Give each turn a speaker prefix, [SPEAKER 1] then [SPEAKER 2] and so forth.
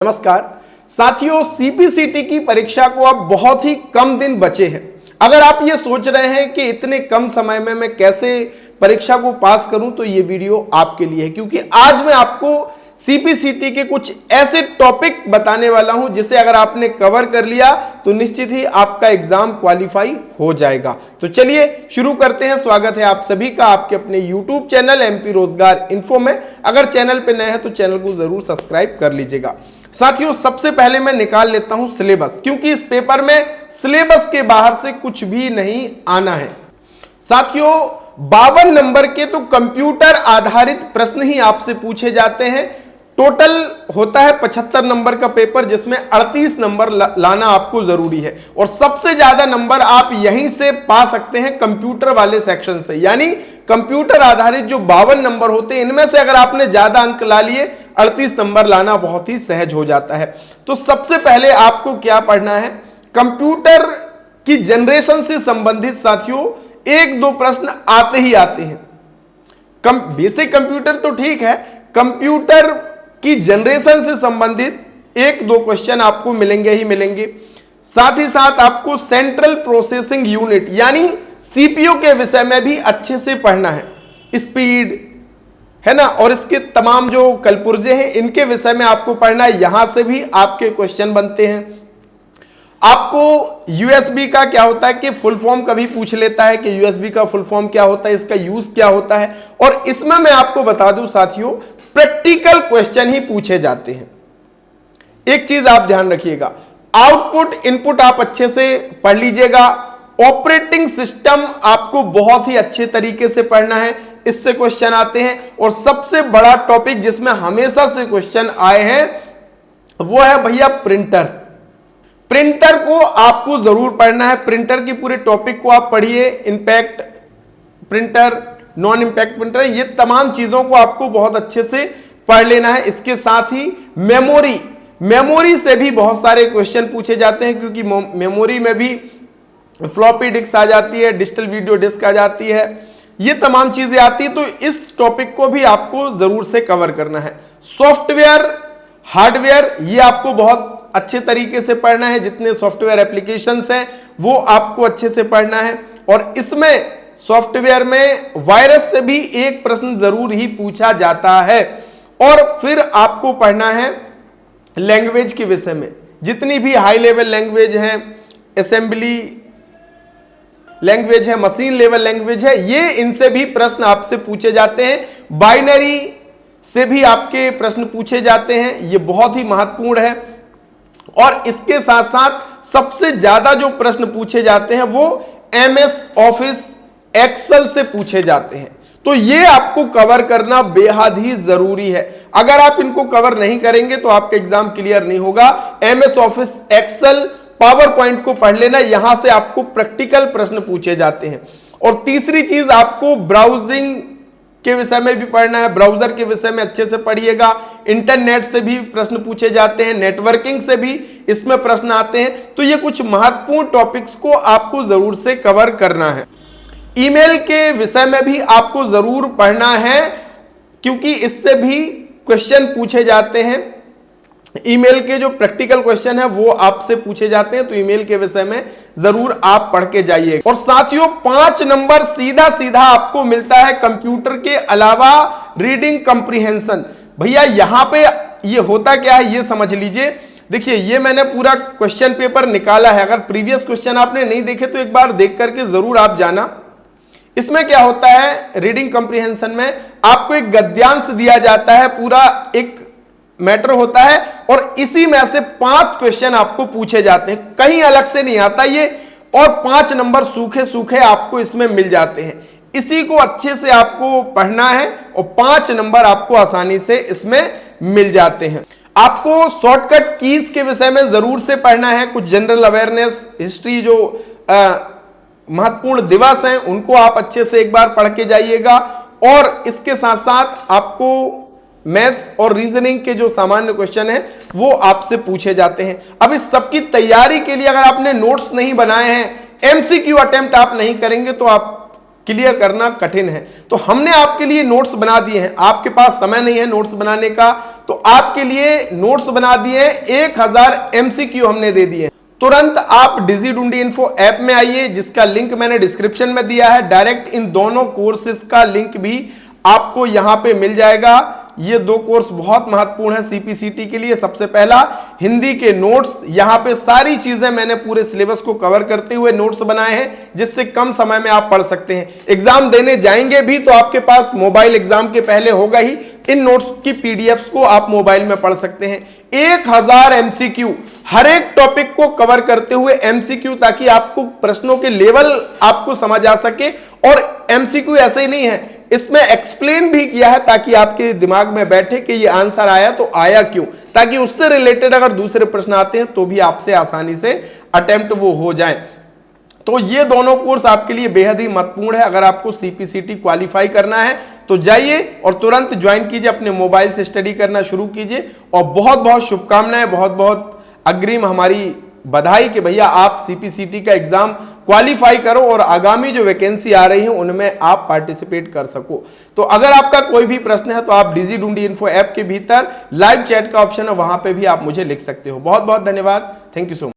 [SPEAKER 1] नमस्कार साथियों, सीपीसीटी की परीक्षा को अब बहुत ही कम दिन बचे हैं। अगर आप ये सोच रहे हैं कि इतने कम समय में मैं कैसे परीक्षा को पास करूं, तो ये वीडियो आपके लिए है, क्योंकि आज मैं आपको सीपीसीटी के कुछ ऐसे टॉपिक बताने वाला हूं जिसे अगर आपने कवर कर लिया तो निश्चित ही आपका एग्जाम क्वालिफाई हो जाएगा। तो चलिए शुरू करते हैं। स्वागत है आप सभी का आपके अपने यूट्यूब चैनल एमपी रोजगार इन्फो में। अगर चैनल पे नए हैं तो चैनल को जरूर सब्सक्राइब कर लीजिएगा। साथियों, सबसे पहले मैं निकाल लेता हूं सिलेबस, क्योंकि इस पेपर में सिलेबस के बाहर से कुछ भी नहीं आना है। साथियों, 52 नंबर के तो कंप्यूटर आधारित प्रश्न ही आपसे पूछे जाते हैं। टोटल होता है 75 नंबर का पेपर, जिसमें 38 नंबर लाना आपको जरूरी है। और सबसे ज्यादा नंबर आप यहीं से पा सकते हैं कंप्यूटर वाले सेक्शन से, यानी कंप्यूटर आधारित जो 52 नंबर होते हैं, इनमें से अगर आपने ज्यादा अंक ला लिए 38 नंबर लाना बहुत ही सहज हो जाता है। तो सबसे पहले आपको क्या पढ़ना है, कंप्यूटर की जनरेशन से संबंधित साथियों एक दो प्रश्न आते ही आते हैं। बेसिक कंप्यूटर तो ठीक है, कंप्यूटर की जनरेशन से संबंधित एक दो क्वेश्चन आपको मिलेंगे ही मिलेंगे। साथ ही साथ आपको सेंट्रल प्रोसेसिंग यूनिट यानी सीपीयू के विषय में भी अच्छे से पढ़ना है। स्पीड है ना, और इसके तमाम जो कलपुर्जे हैं इनके विषय में आपको पढ़ना है। यहां से भी आपके क्वेश्चन बनते हैं। आपको यूएसबी का क्या होता है कि फुल फॉर्म कभी पूछ लेता है कि यूएसबी का फुल फॉर्म क्या होता है, इसका यूज क्या होता है। और इसमें मैं आपको बता दूं साथियों, प्रैक्टिकल क्वेश्चन ही पूछे जाते हैं। एक चीज आप ध्यान रखिएगा, आउटपुट इनपुट आप अच्छे से पढ़ लीजिएगा। ऑपरेटिंग सिस्टम आपको बहुत ही अच्छे तरीके से पढ़ना है, इससे क्वेश्चन आते हैं। और सबसे बड़ा टॉपिक जिसमें हमेशा से क्वेश्चन आए हैं वो है भैया प्रिंटर। प्रिंटर को आपको जरूर पढ़ना है। प्रिंटर की पूरे टॉपिक को आप पढ़िए। Impact printer, non impact printer, ये तमाम चीजों को आपको बहुत अच्छे से पढ़ लेना है। इसके साथ ही मेमोरी से भी बहुत सारे क्वेश्चन पूछे जाते हैं, क्योंकि मेमोरी में भी फ्लॉपी डिस्क आ जाती है, डिजिटल वीडियो डिस्क आ जाती है, ये तमाम चीजें आती है। तो इस टॉपिक को भी आपको जरूर से कवर करना है। सॉफ्टवेयर, हार्डवेयर, ये आपको बहुत अच्छे तरीके से पढ़ना है। जितने सॉफ्टवेयर एप्लीकेशंस हैं वो आपको अच्छे से पढ़ना है। और इसमें सॉफ्टवेयर में वायरस से भी एक प्रश्न जरूर ही पूछा जाता है। और फिर आपको पढ़ना है लैंग्वेज के विषय में। जितनी भी हाई लेवल लैंग्वेज है, असेंबली लैंग्वेज है, मशीन लेवल लैंग्वेज है, ये इनसे भी प्रश्न आपसे पूछे जाते हैं। बाइनरी से भी आपके प्रश्न पूछे जाते हैं, ये बहुत ही महत्वपूर्ण है। और इसके साथ साथ सबसे ज्यादा जो प्रश्न पूछे जाते हैं वो एमएस ऑफिस एक्सेल से पूछे जाते हैं। तो ये आपको कवर करना बेहद ही जरूरी है। अगर आप इनको कवर नहीं करेंगे तो आपका एग्जाम क्लियर नहीं होगा। MS Office Excel, PowerPoint को पढ़ लेना, यहां से आपको प्रैक्टिकल प्रश्न पूछे जाते हैं। और तीसरी चीज, आपको ब्राउजिंग के विषय में भी पढ़ना है। ब्राउजर के विषय में अच्छे से पढ़िएगा। इंटरनेट से भी प्रश्न पूछे जाते हैं, नेटवर्किंग से भी इसमें प्रश्न आते हैं। तो ये कुछ महत्वपूर्ण टॉपिक्स को आपको जरूर से कवर करना है। ईमेल के विषय में भी आपको जरूर पढ़ना है, क्योंकि इससे भी क्वेश्चन पूछे जाते हैं। ईमेल के जो प्रैक्टिकल क्वेश्चन है वो आपसे पूछे जाते हैं। तो ईमेल के विषय में जरूर आप पढ़ के जाइए। और साथियों, 5 नंबर सीधा सीधा आपको मिलता है कंप्यूटर के अलावा रीडिंग कंप्रीहेंशन। भैया यहां पे ये होता क्या है ये समझ लीजिए। देखिए, ये मैंने पूरा क्वेश्चन पेपर निकाला है। अगर प्रीवियस क्वेश्चन आपने नहीं देखे तो एक बार देख करके जरूर आप जाना। इसमें क्या होता है, रीडिंग कंप्रीहेंशन में आपको एक गद्यांश दिया जाता है, पूरा एक मैटर होता है, और इसी में से 5 क्वेश्चन आपको पूछे जाते हैं। कहीं अलग से नहीं आता ये, और 5 नंबर सूखे सूखे आपको इसमें मिल जाते हैं। इसी को अच्छे से आपको पढ़ना है और 5 नंबर आपको आसानी से इसमें मिल जाते हैं। आपको शॉर्टकट कीज के विषय में जरूर से पढ़ना है। कुछ जनरल अवेयरनेस, हिस्ट्री, जो महत्वपूर्ण दिवस हैं उनको आप अच्छे से एक बार पढ़ के जाइएगा। और इसके साथ साथ आपको मैथ्स और रीजनिंग के जो सामान्य क्वेश्चन हैं वो आपसे पूछे जाते हैं। अब इस सबकी तैयारी के लिए अगर आपने नोट्स नहीं बनाए हैं, एमसीक्यू अटेम्प्ट आप नहीं करेंगे तो आप क्लियर करना कठिन है। तो हमने आपके लिए नोट्स बना दिए हैं। आपके पास समय नहीं है नोट्स बनाने का, तो आपके लिए नोट्स बना दिए, 1000 एमसीक्यू हमने दे दिए। तुरंत आप डिजिडुंडी इन्फो ऐप में आइए, जिसका लिंक मैंने डिस्क्रिप्शन में दिया है। डायरेक्ट इन दोनों कोर्सेज का लिंक भी आपको यहां पे मिल जाएगा। ये दो कोर्स बहुत महत्वपूर्ण है सीपीसीटी के लिए। सबसे पहला हिंदी के नोट्स, यहां पे सारी चीजें मैंने पूरे सिलेबस को कवर करते हुए नोट्स बनाए हैं, जिससे कम समय में आप पढ़ सकते हैं। एग्जाम देने जाएंगे भी तो आपके पास मोबाइल एग्जाम के पहले होगा ही, इन नोट्स की पीडीएफ्स को आप मोबाइल में पढ़ सकते हैं। 1000 एमसीक्यू, हर एक टॉपिक को कवर करते हुए एमसीक्यू, ताकि आपको प्रश्नों के लेवल आपको समझ आ सके। और एमसीक्यू ऐसे ही नहीं है, इसमें एक्सप्लेन भी किया है ताकि आपके दिमाग में बैठे कि ये आंसर आया तो आया क्यों, ताकि उससे रिलेटेड अगर दूसरे प्रश्न आते हैं तो भी आपसे आसानी से अटेम्प्ट वो हो जाए। तो ये दोनों कोर्स आपके लिए बेहद ही महत्वपूर्ण है। अगर आपको सीपीसीटी क्वालिफाई करना है तो जाइए और तुरंत ज्वाइन कीजिए, अपने मोबाइल से स्टडी करना शुरू कीजिए। और बहुत बहुत शुभकामनाएं, बहुत बहुत अग्रिम हमारी बधाई कि भैया आप सीपीसीटी का एग्जाम क्वालिफाई करो और आगामी जो वैकेंसी आ रही है उनमें आप पार्टिसिपेट कर सको। तो अगर आपका कोई भी प्रश्न है तो आप डिजिडुंडी इन्फो ऐप के भीतर लाइव चैट का ऑप्शन है, वहां पे भी आप मुझे लिख सकते हो। बहुत बहुत धन्यवाद, थैंक यू सो मच।